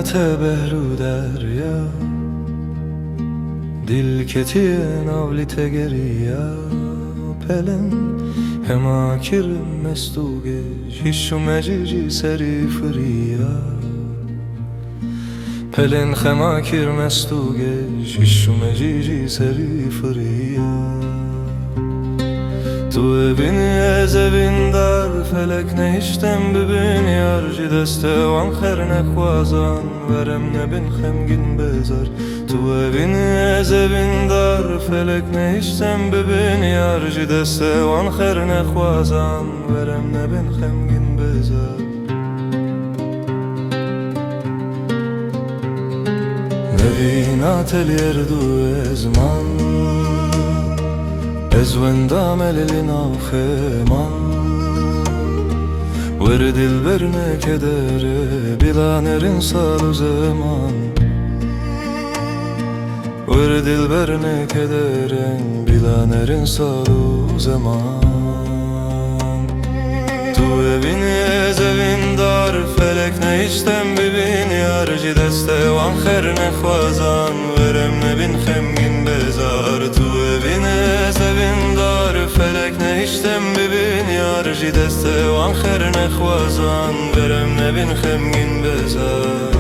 بهرو دریا دل کتی ناولی تگریا پلن هما کرم مستوگه هیشو مجیجی سری فریا پلن خما کرم مستوگه هیشو مجیجی سری فریا تو بینی از بین در فلک نهشتم ببین یار جی دسته وان خر نخوازان ورم نبین خمگین بزار تو بینی از بین در فلک نهشتم ببین یار جی دسته وان خر نخوازان ورم نبین خمگین بزار نبینات الیردو ازمان از وندام لنا خمان ور دل برنه کدر بلا نرین سال و زمان ور دل برنه کدر بلا نرین سال و زمان تو ببینی از evin dar felek neyiştem bibin yar ji deste wan xer nexwazan verem nebin xemgin bezar tu bebine ez evin dar felek neyiştem bibin yar ji deste wan xer nexwazan verem nebin xemgin bezar